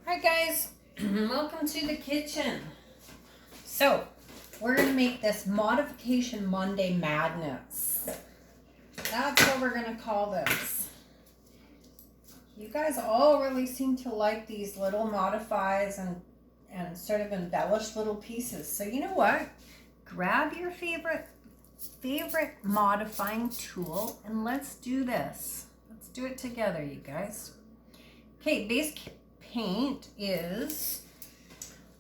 Hi guys, welcome to the kitchen. So we're going to make this Modification Monday madness. That's what we're going to call this. You guys all really seem to like these little modifies and sort of embellished little pieces. So you know what? Grab your favorite modifying tool and let's do this. Let's do it together, you guys. Okay, base paint is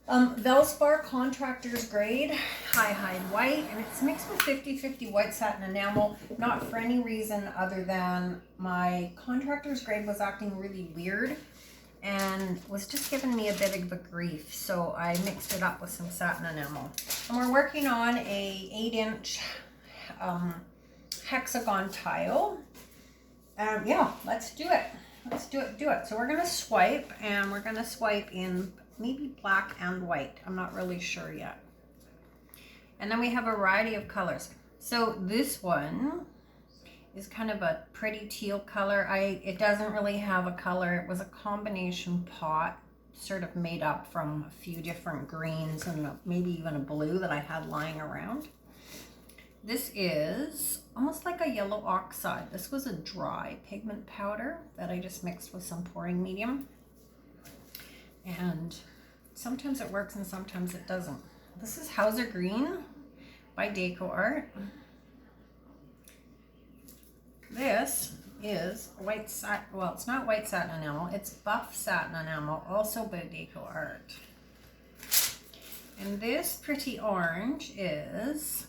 Valspar Contractor's Grade High White, and it's mixed with 50/50 white satin enamel, not for any reason other than my Contractor's Grade was acting really weird and was just giving me a bit of a grief, so I mixed it up with some satin enamel. And we're working on a 8-inch hexagon tile. Yeah, let's do it. Let's do it. So we're going to swipe, and we're going to swipe in maybe black and white. I'm not really sure yet. And then we have a variety of colors. So this one is kind of a pretty teal color. It doesn't really have a color. It was a combination pot, sort of made up from a few different greens and maybe even a blue that I had lying around. This is almost like a yellow oxide. This was a dry pigment powder that I just mixed with some pouring medium. And sometimes it works and sometimes it doesn't. This is Hauser Green by Deco Art. This is white satin, well, it's not white satin enamel, it's buff satin enamel, also by Deco Art. And this pretty orange is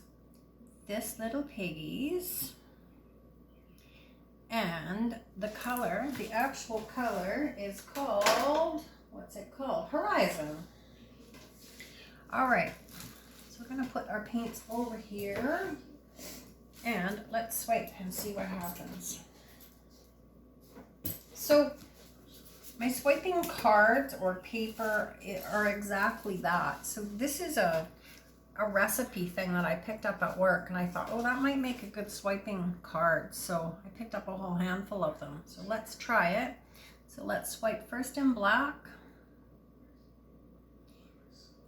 this little piggies, and the color, the actual color is called, what's it called? Horizon. All right, so we're gonna put our paints over here and let's swipe and see what happens. So my swiping cards or paper are exactly that. So this is a recipe thing that I picked up at work, and I thought, oh, that might make a good swiping card. So I picked up a whole handful of them. So let's try it. So let's swipe first in black.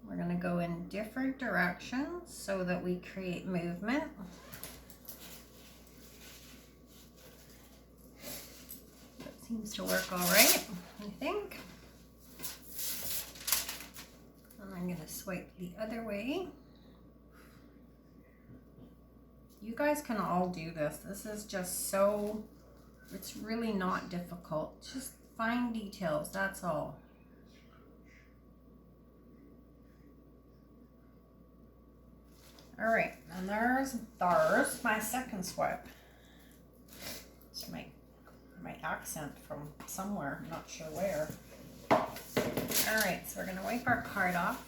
We're going to go in different directions so that we create movement. That seems to work all right, I think. And I'm going to swipe the other way. You guys can all do this. This is just so, it's really not difficult. Just fine details, that's all. All right, and there's my second swipe. It's my accent from somewhere, I'm not sure where. All right, so we're gonna wipe our card off.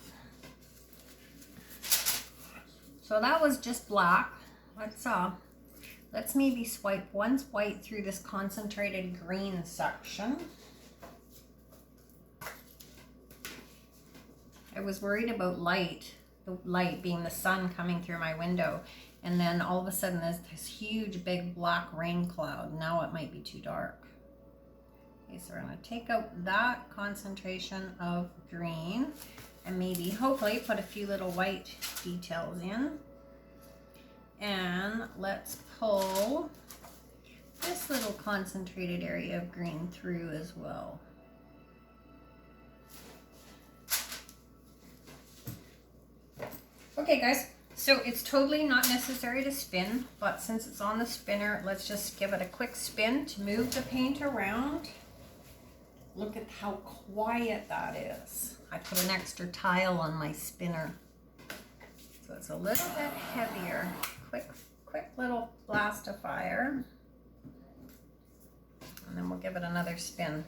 So that was just black. Let's maybe swipe once white through this concentrated green section. I was worried about light, the light being the sun coming through my window, and then all of a sudden there's this huge big black rain cloud. Now it might be too dark. Okay, so we're going to take out that concentration of green and maybe hopefully put a few little white details in. And let's pull this little concentrated area of green through as well. Okay guys, so it's totally not necessary to spin, but since it's on the spinner, let's just give it a quick spin to move the paint around. Look at how quiet that is. I put an extra tile on my spinner, so it's a little bit heavier. Quick little blast of fire, and then we'll give it another spin.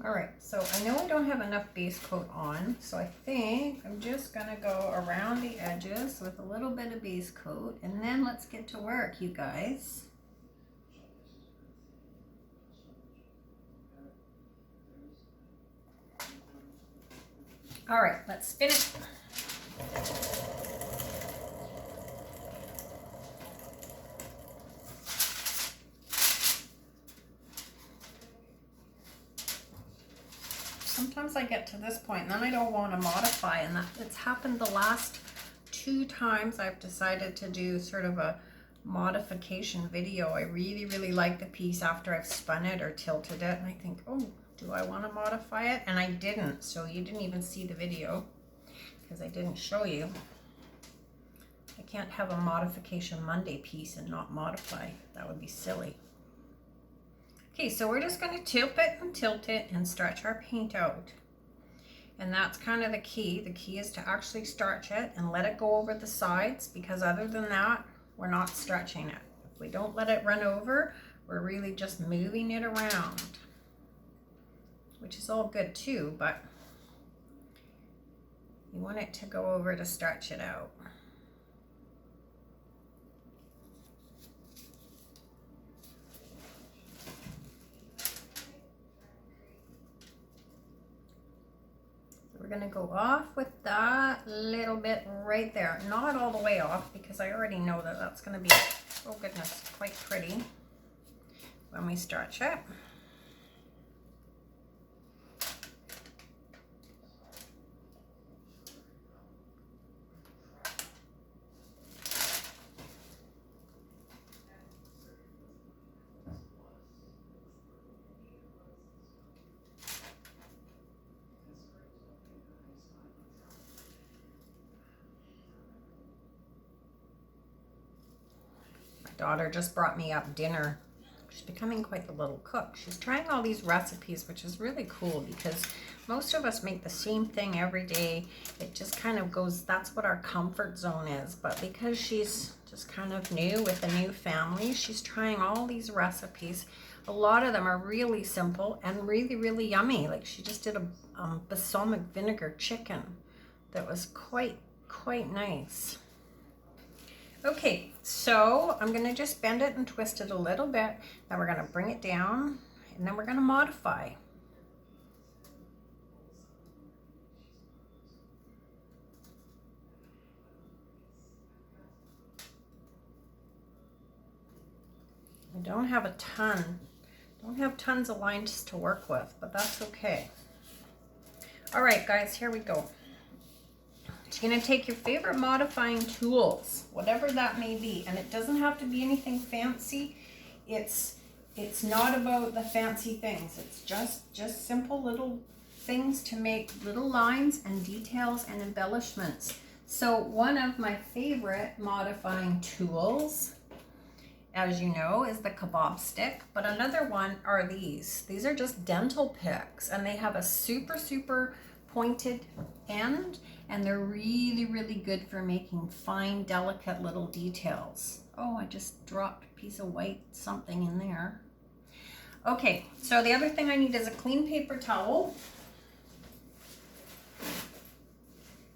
All right, so I know I don't have enough base coat on, so I think I'm just gonna go around the edges with a little bit of base coat, and then let's get to work, you guys. All right, let's spin it. sometimes I get to this point and then I don't want to modify, and it's happened the last 2 times I've decided to do sort of a modification video. I really like the piece after I've spun it or tilted it, and I think, oh, do I want to modify it? And I didn't, so you didn't even see the video because I didn't show you. I can't have a Modification Monday piece and not modify. That would be silly. Okay, so we're just going to tip it and tilt it and stretch our paint out. And that's kind of the key. The key is to actually stretch it and let it go over the sides, because other than that, we're not stretching it. If we don't let it run over, we're really just moving it around, which is all good too, but you want it to go over to stretch it out. We're going to go off with that little bit right there. Not all the way off, because I already know that that's going to be, oh goodness, quite pretty when we stretch it. Daughter just brought me up dinner. She's becoming quite the little cook. She's trying all these recipes, which is really cool, because most of us make the same thing every day. It just kind of goes, that's what our comfort zone is. But because she's just kind of new with a new family, she's trying all these recipes. A lot of them are really simple and really yummy. Like she just did a balsamic vinegar chicken that was quite nice. Okay, so I'm going to just bend it and twist it a little bit. Then we're going to bring it down, and then we're going to modify. I don't have tons of lines to work with, but that's okay. All right, guys, here we go. You're going to take your favorite modifying tools, whatever that may be, and it doesn't have to be anything fancy. It's not about the fancy things. It's just simple little things to make little lines and details and embellishments. So one of my favorite modifying tools, as you know, is the kebab stick, but another one are these. These are just dental picks, and they have a super pointed end, and they're really good for making fine, delicate little details. Oh, I just dropped a piece of white something in there. Okay, so the other thing I need is a clean paper towel.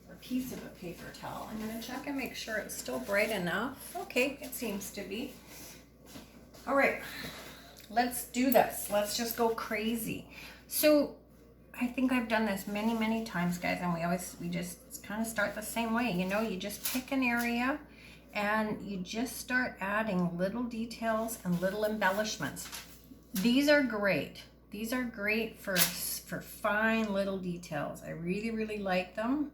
Or a piece of a paper towel. I'm gonna check and make sure it's still bright enough. Okay, it seems to be. All right, let's do this. Let's just go crazy. So I think I've done this many times, guys, and we just kind of start the same way. You know, you just pick an area and you just start adding little details and little embellishments. These are great. These are great for fine little details. I really like them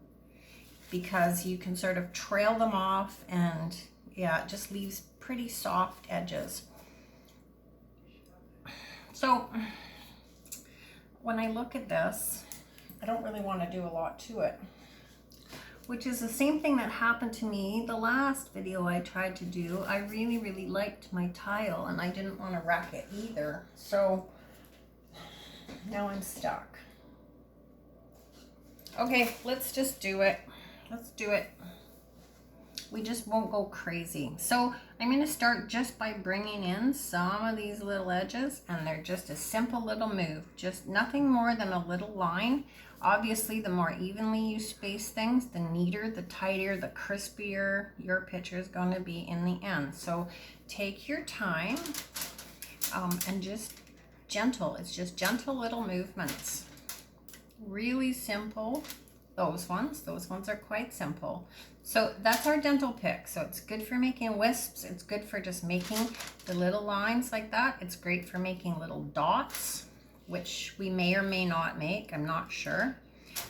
because you can sort of trail them off, and yeah, it just leaves pretty soft edges. So when I look at this, I don't really want to do a lot to it, which is the same thing that happened to me the last video I tried to do. I really liked my tile, and I didn't want to wreck it either. So now I'm stuck. Okay, let's just do it. Let's do it. We just won't go crazy. So I'm going to start just by bringing in some of these little edges, and they're just a simple little move, just nothing more than a little line. Obviously, the more evenly you space things, the neater, the tighter, the crispier your picture is going to be in the end. So take your time and just gentle. It's just gentle little movements. Really simple. Those ones are quite simple. So that's our dental pick. So it's good for making wisps. It's good for just making the little lines like that. It's great for making little dots. which we may or may not make, I'm not sure.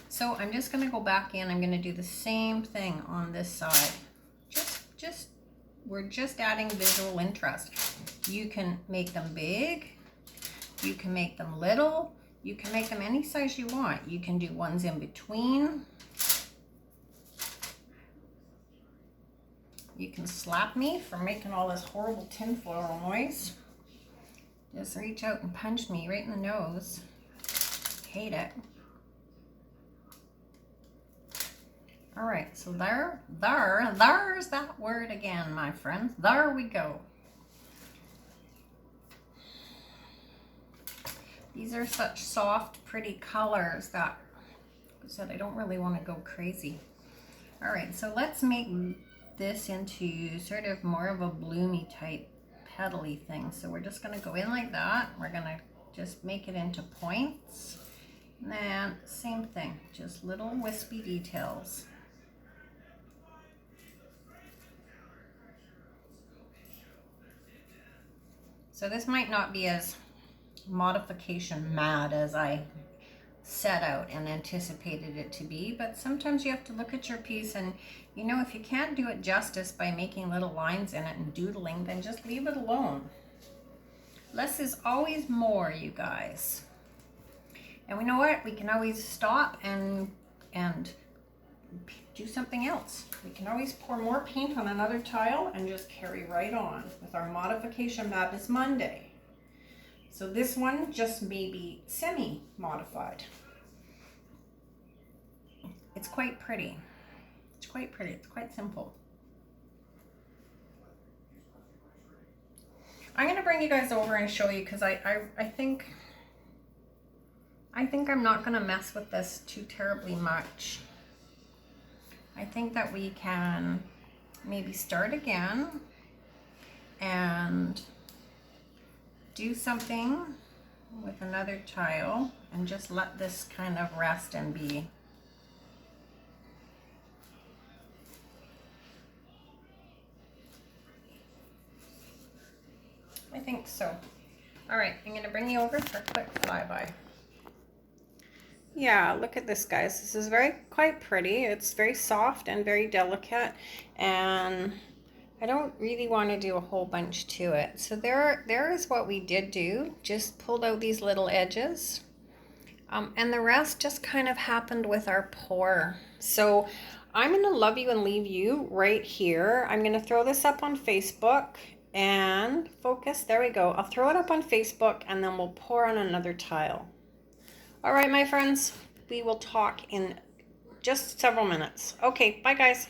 So I'm just gonna go back in, I'm gonna do the same thing on this side. We're just adding visual interest. You can make them big, you can make them little, you can make them any size you want. You can do ones in between. You can slap me for making all this horrible tinfoil noise. Just reach out and punch me right in the nose. Hate it. All right, so there's that word again, my friends. There we go. These are such soft, pretty colors that I said I don't really want to go crazy. All right, so let's make this into sort of more of a bloomy type petally thing. So we're just gonna go in like that. We're gonna just make it into points. And then same thing, just little wispy details. So this might not be as modification mad as I set out and anticipated it to be, but sometimes you have to look at your piece and, you know, if you can't do it justice by making little lines in it and doodling, then just leave it alone. Less is always more, you guys. And we know what? We can always stop and do something else. We can always pour more paint on another tile and just carry right on with our Modification Monday. So this one just may be semi-modified. It's quite pretty. It's quite pretty. It's quite simple. I'm going to bring you guys over and show you because I think I'm not going to mess with this too terribly much. I think that we can maybe start again and do something with another tile and just let this kind of rest and be. I think so. All right, I'm gonna bring you over for a quick flyby. Yeah, look at this, guys. This is quite pretty. It's very soft and very delicate, and I don't really want to do a whole bunch to it. So there is what we did do. Just pulled out these little edges, and the rest just kind of happened with our pour. So I'm gonna love you and leave you right here. I'm gonna throw this up on Facebook and focus. There we go. I'll throw it up on Facebook, and then we'll pour on another tile. All right, my friends, we will talk in just several minutes. Okay, bye guys.